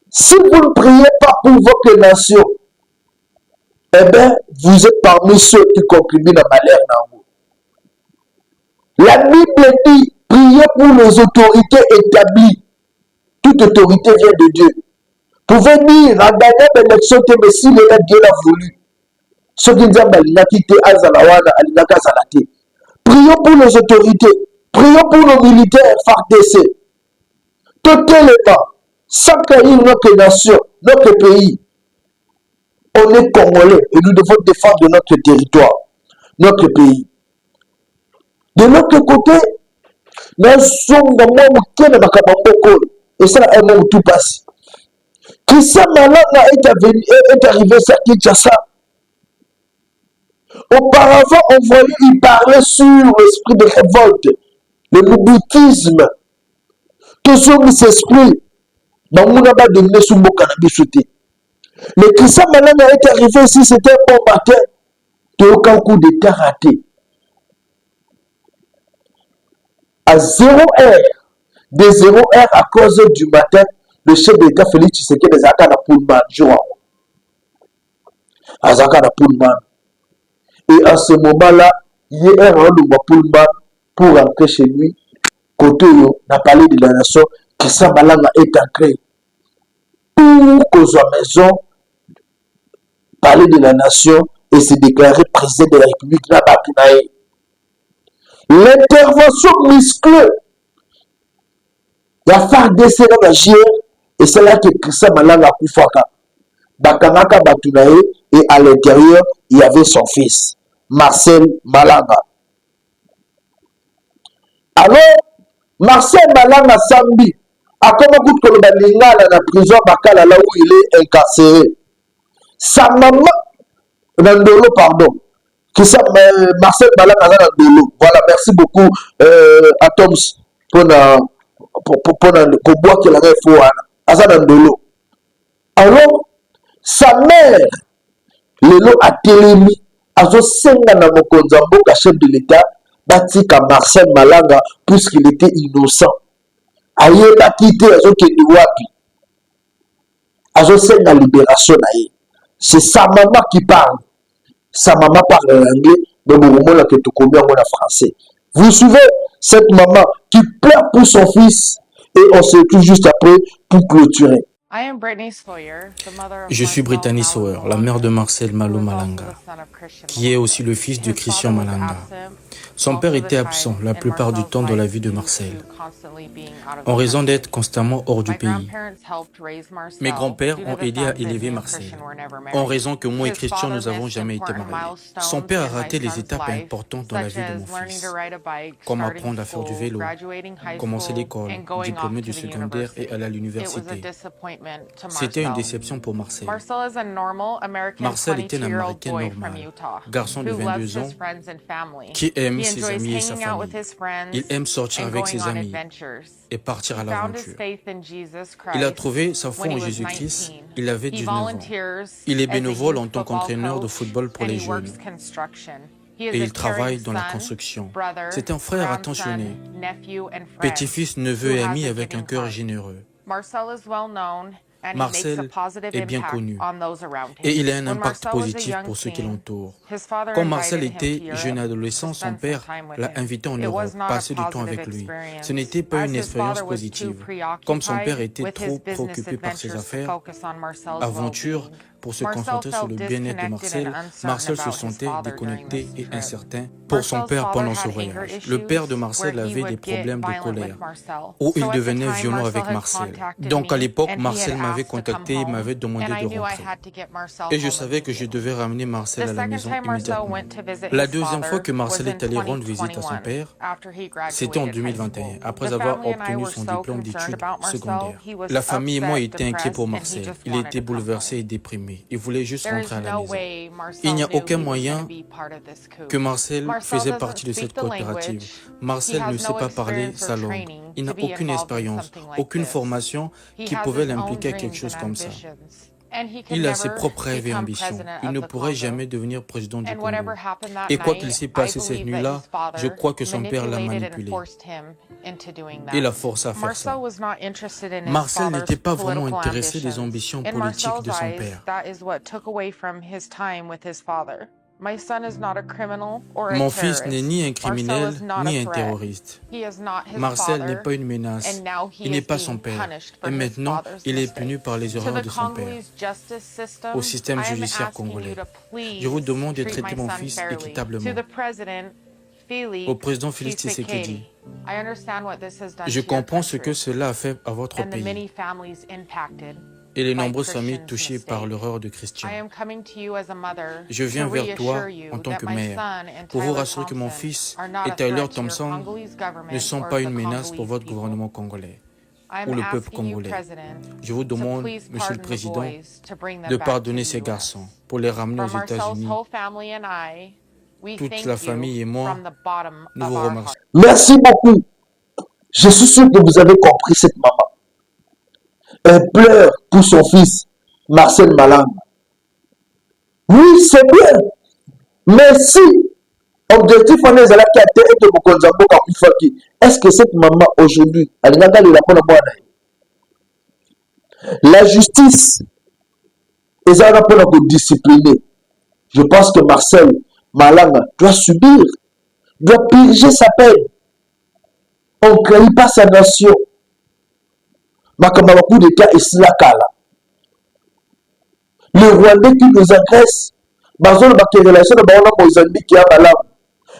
si vous ne priez pas pour votre nation, eh bien, vous êtes parmi ceux qui contribuent à malheur dans vous. La Bible dit, priez pour les autorités établies. Toute autorité vient de Dieu. Vous pouvez dire, à gagner l'élection, mais si Dieu l'a voulu. Ce qui dit, prions pour les autorités. Prions pour nos militaires FARDC. Totalement, sans trahir notre nation, notre pays. On est Congolais et nous devons défendre notre territoire, notre pays. De l'autre côté, nous sommes dans le et ça, un moment où tout passe. Christian Malanga est arrivé à Kinshasa. Auparavant, on voyait, il parlait sur l'esprit de révolte, le moubitisme. Tout cet esprit, dans mon abat de Nesumbo Kanabisouté. Mais Christian Malanga est arrivé ici, c'était un bon matin. De aucun coup d'état raté. À 0 heure, de 0 heure à cause du matin, le chef d'État Félix Tshisekedi des Akana Pullman, Azakana Pullman. Et à ce moment-là, il y a un rôle de Pullman pour rentrer chez lui. Côté n'a parlé de la nation, Christian Malanga est entré pour que sa maison parler de la nation et se déclarer président de la République Nabakinae. L'intervention musclée. La FARDC dans la GIR, et c'est là que Christian Malanga Koufaka. Bakamaka Batunae, et à l'intérieur, il y avait son fils, Marcel Malanga. Alors, Marcel Malanga Sambi, a comment coûte que le dans la prison Bakala là où il est incarcéré. Sa maman, Nandolo, pardon, Marcel Malanga Nandolo. Voilà, merci beaucoup, Atoms, pour boire qu'il avait faux à Zanandolo. Alors, sa mère, Lelo a télémi, a senga na mokonzambo ka chef de l'État, batika Marcel Malanga, puisqu'il était innocent. Aye ba quitté a kende wapi. A senga libération na ye. C'est sa maman qui parle. Sa maman parle anglais, mais bon, moment là que tu connais en français. Vous suivez cette maman qui pleure pour son fils et on se retrouve juste après pour clôturer. Je suis Brittany Sawyer, la mère de Marcel Malo Malanga, qui est aussi le fils de Christian Malanga. Son père était absent la plupart du temps dans la vie de Marcel, en raison d'être constamment hors du pays. Mes grands-pères ont aidé à élever Marcel, en raison que moi et Christian nous n'avons jamais été mariés. Son père a raté les étapes importantes dans la vie de mon fils, comme apprendre à faire du vélo, commencer l'école, diplômé du secondaire et aller à l'université. C'était une déception pour Marcel. Marcel était un Américain normal, garçon de 22 ans, qui aime ses amis et sa famille. Il aime sortir avec ses amis et partir à l'aventure. Il a trouvé sa foi en Jésus-Christ, il avait 19 ans. Il est bénévole en tant qu'entraîneur de football pour les jeunes. Et il travaille dans la construction. C'est un frère attentionné, petit-fils, neveu et ami avec un cœur généreux. Marcel est bien connu et il a un impact positif pour ceux qui l'entourent. Quand Marcel était jeune adolescent, son père l'a invité en Europe, passer du temps avec lui. Ce n'était pas une expérience positive. Comme son père était trop préoccupé par ses affaires, aventures, pour se concentrer sur le bien-être de Marcel, Marcel se sentait déconnecté et incertain pour son père pendant ce voyage. Le père de Marcel avait des problèmes de colère, où il devenait violent avec Marcel. Donc à l'époque, Marcel m'avait contacté et m'avait demandé de rentrer. Et je savais que je devais ramener Marcel à la maison immédiatement. La deuxième fois que Marcel est allé rendre visite à son père, c'était en 2021, après avoir obtenu son diplôme d'études secondaires. La famille et moi étions inquiets pour Marcel. Il était bouleversé et déprimé. Il voulait juste rentrer à la maison. Il n'y a aucun moyen que Marcel faisait partie de cette coopérative. Marcel ne sait pas parler sa langue. Il n'a aucune expérience, aucune formation qui pouvait l'impliquer à quelque chose comme ça. Il a ses propres rêves et ambitions. Il ne pourrait jamais devenir président du Congo. Et quoi qu'il s'est passé cette nuit-là, je crois que son père l'a manipulé et l'a forcé à faire ça. Marcel n'était pas vraiment intéressé des ambitions politiques de son père. Mon fils n'est ni un criminel, ni un terroriste. Marcel n'est pas une menace. Il n'est pas son père. Et maintenant, il est puni par les erreurs de son père au système judiciaire congolais. Je vous demande de traiter mon fils équitablement. Au président Félix Tshisekedi, je comprends ce que cela a fait à votre pays et les nombreuses familles touchées par l'erreur de Christian. Je viens vers toi en tant que mère pour vous rassurer que mon fils et Tyler Thompson ne sont pas une menace pour votre gouvernement congolais ou le peuple congolais. Je vous demande, Monsieur le Président, de pardonner ces garçons pour les ramener aux États-Unis. Toute la famille et moi, nous vous remercions. Merci beaucoup. Je suis sûr que vous avez compris cette maman. Elle pleure pour son fils, Marcel Malanga. Oui, c'est bien. Mais si objectif on est là est-ce que cette maman aujourd'hui, la justice est là pour discipliner. Je pense que Marcel Malanga doit subir, doit purger sa peine. On ne crée pas sa nation. Beaucoup de cas ici la Kala. Les Rwandais qui nous agressent, bazol ba relation na baona Mozambique ya malamu.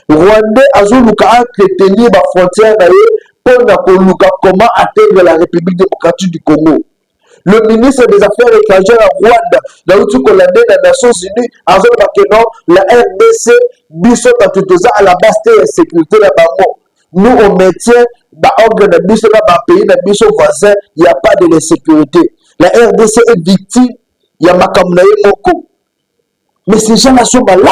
Rwandais azoluka entretenir ba frontière na ye pour na koluka comment atteindre la République démocratique du Congo. Le ministre des Affaires étrangères à Rwanda, dans le truc hollandais des Nations Unies, azoluka que non la RDC biso tatutoza à la base de sécurité la bango. Nous on maintient l'ordre de biso dans le pays de biso voisin, il n'y a pas de sécurité. La RDC est victime, il y a makamnaye moko. Mais ces gens-là sont malades,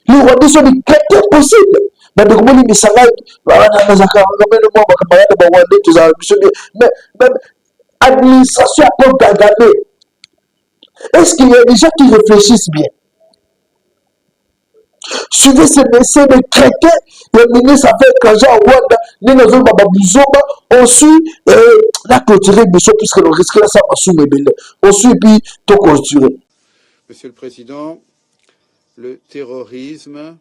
les Rwandais sont des chrétiens possibles. Mais administration à Paul Kagame. Est-ce qu'il y a des gens qui réfléchissent bien? Suivez ces messieurs de chrétiens, le ministre Affaires étrangères en Rwanda, on suit la clôturer Bishop puisque le risque là, ça va sous mes belles. On suit et puis tout clôturer. Monsieur le Président, le terrorisme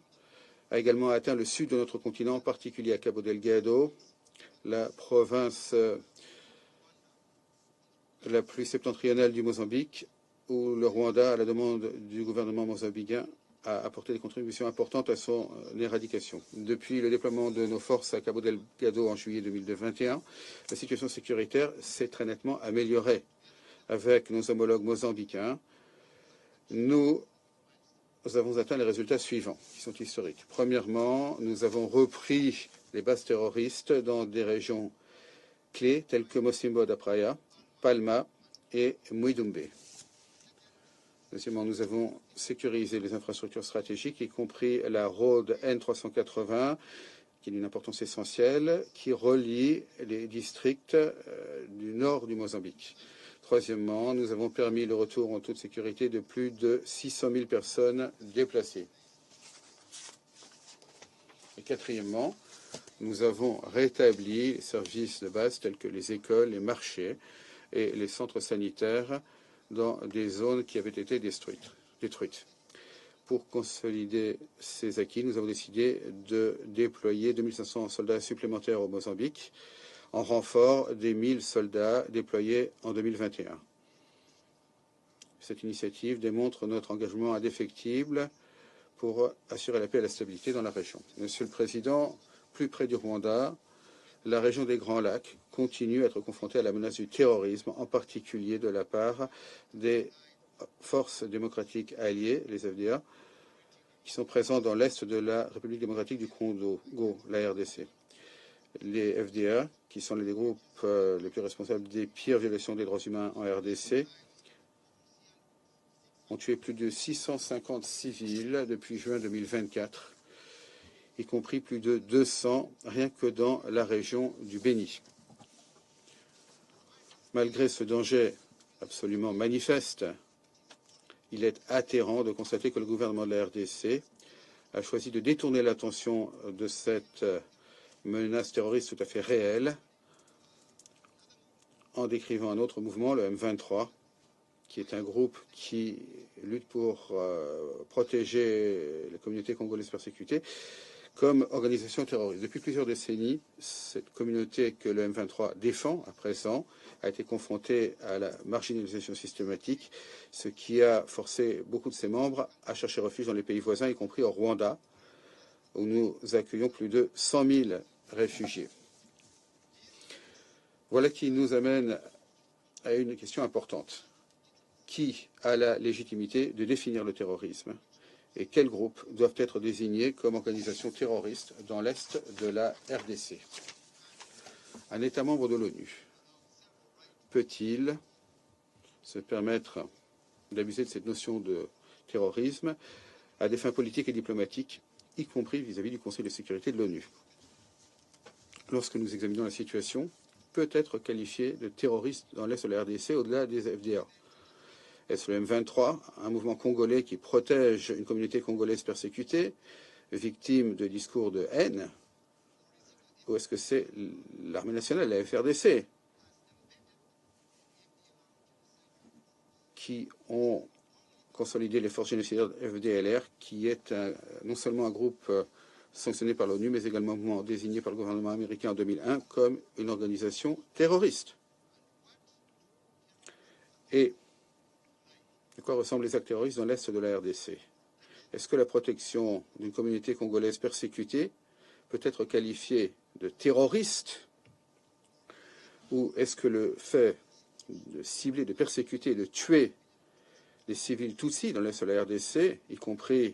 a également atteint le sud de notre continent, en particulier à Cabo Delgado, la province la plus septentrionale du Mozambique, où le Rwanda, à la demande du gouvernement mozambicain, a apporté des contributions importantes à son éradication. Depuis le déploiement de nos forces à Cabo Delgado en juillet 2021, la situation sécuritaire s'est très nettement améliorée. Avec nos homologues mozambicains, nous avons atteint les résultats suivants, qui sont historiques. Premièrement, nous avons repris les bases terroristes dans des régions clés telles que Mosimbo da Praia, Palma et Muidumbe. Deuxièmement, nous avons sécurisé les infrastructures stratégiques, y compris la road N380, qui est d'une importance essentielle, qui relie les districts du nord du Mozambique. Troisièmement, nous avons permis le retour en toute sécurité de plus de 600 000 personnes déplacées. Et quatrièmement, nous avons rétabli les services de base tels que les écoles, les marchés et les centres sanitaires dans des zones qui avaient été détruites. Pour consolider ces acquis, nous avons décidé de déployer 2500 soldats supplémentaires au Mozambique, en renfort des 1000 soldats déployés en 2021. Cette initiative démontre notre engagement indéfectible pour assurer la paix et la stabilité dans la région. Monsieur le Président, plus près du Rwanda, la région des Grands Lacs continue à être confrontée à la menace du terrorisme, en particulier de la part des forces démocratiques alliées, les FDA, qui sont présentes dans l'est de la République démocratique du Congo, la RDC. Les FDA, qui sont les groupes les plus responsables des pires violations des droits humains en RDC, ont tué plus de 650 civils depuis juin 2024, y compris plus de 200 rien que dans la région du Béni. Malgré ce danger absolument manifeste, il est atterrant de constater que le gouvernement de la RDC a choisi de détourner l'attention de cette menace terroriste tout à fait réelle en décrivant un autre mouvement, le M23, qui est un groupe qui lutte pour protéger les communautés congolaises persécutées, comme organisation terroriste. Depuis plusieurs décennies, cette communauté que le M23 défend à présent a été confrontée à la marginalisation systématique, ce qui a forcé beaucoup de ses membres à chercher refuge dans les pays voisins, y compris au Rwanda, où nous accueillons plus de 100 000 réfugiés. Voilà qui nous amène à une question importante. Qui a la légitimité de définir le terrorisme et quels groupes doivent être désignés comme organisation terroriste dans l'est de la RDC? Un État membre de l'ONU peut-il se permettre d'abuser de cette notion de terrorisme à des fins politiques et diplomatiques, y compris vis-à-vis du Conseil de sécurité de l'ONU? Lorsque nous examinons la situation, peut être qualifié de terroriste dans l'est de la RDC au-delà des FDA. Est-ce le M23, un mouvement congolais qui protège une communauté congolaise persécutée, victime de discours de haine? Ou est-ce que c'est l'armée nationale, la FRDC, qui ont consolidé les forces génocidaires FDLR, qui est non seulement un groupe sanctionné par l'ONU, mais également un mouvement désigné par le gouvernement américain en 2001 comme une organisation terroriste? Et à quoi ressemblent les actes terroristes dans l'est de la RDC? Est-ce que la protection d'une communauté congolaise persécutée peut être qualifiée de terroriste? Ou est-ce que le fait de cibler, de persécuter, de tuer les civils Tutsis dans l'est de la RDC, y compris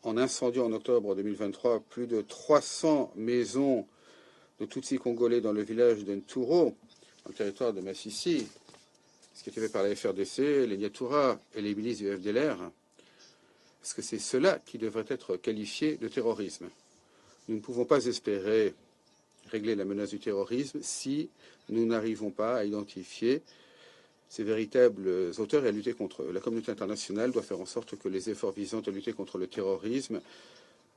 en incendiant en octobre 2023 plus de 300 maisons de Tutsis congolais dans le village de Nturo, dans le territoire de Massissi, ce qui était fait par la FRDC, les Nyatura et les milices du FDLR, est-ce que c'est cela qui devrait être qualifié de terrorisme? Nous ne pouvons pas espérer régler la menace du terrorisme si nous n'arrivons pas à identifier ces véritables auteurs et à lutter contre eux. La communauté internationale doit faire en sorte que les efforts visant à lutter contre le terrorisme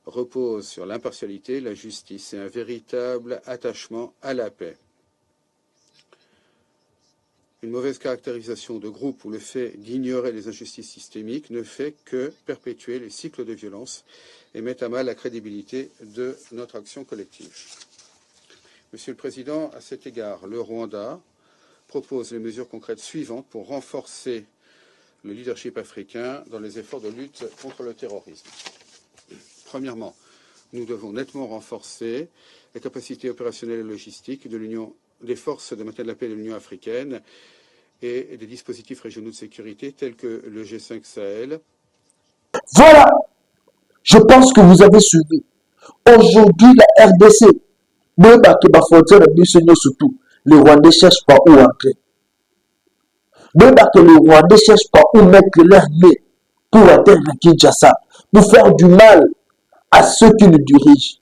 reposent sur l'impartialité, la justice et un véritable attachement à la paix. Une mauvaise caractérisation de groupe ou le fait d'ignorer les injustices systémiques ne fait que perpétuer les cycles de violence et met à mal la crédibilité de notre action collective. Monsieur le Président, à cet égard, le Rwanda propose les mesures concrètes suivantes pour renforcer le leadership africain dans les efforts de lutte contre le terrorisme. Premièrement, nous devons nettement renforcer les capacités opérationnelles et logistiques de l'Union, des forces de maintien de la paix de l'Union africaine et des dispositifs régionaux de sécurité tels que le G5 Sahel. Voilà, je pense que vous avez suivi. Aujourd'hui, la RDC, surtout, les Rwandais ne cherchent pas où entrer. Même que les Rwandais ne cherchent pas où mettre leur nez pour atteindre Kinshasa, pour faire du mal à ceux qui nous dirigent,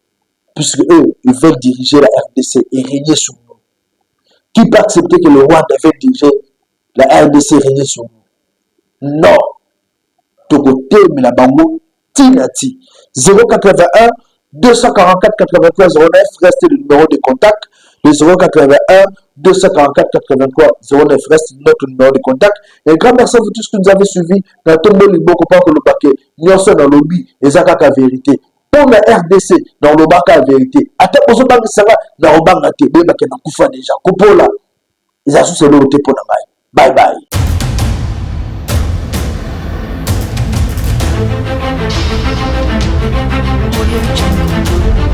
puisque eux, ils veulent diriger la RDC et régner sur nous. Qui peut accepter que le Rwanda veut diriger la RDC et régner sur nous? Non. Togoté, mais la bango, Tinati. 081 244 83 09, reste le numéro de contact. Le 081 244 83 09 reste notre numéro de contact. Et grand merci à vous tous qui nous avez suivis. Dans tout le monde, il faut que le paquet, nous sommes dans le lobby, les accords vérité. Pour la RDC, dans le bac à vérité. Attends, on se bat ça va dans le bac à télé, mais qu'on a coupé déjà. Coupola, ils associent le pour la maille. Bye bye. Audio Jungle.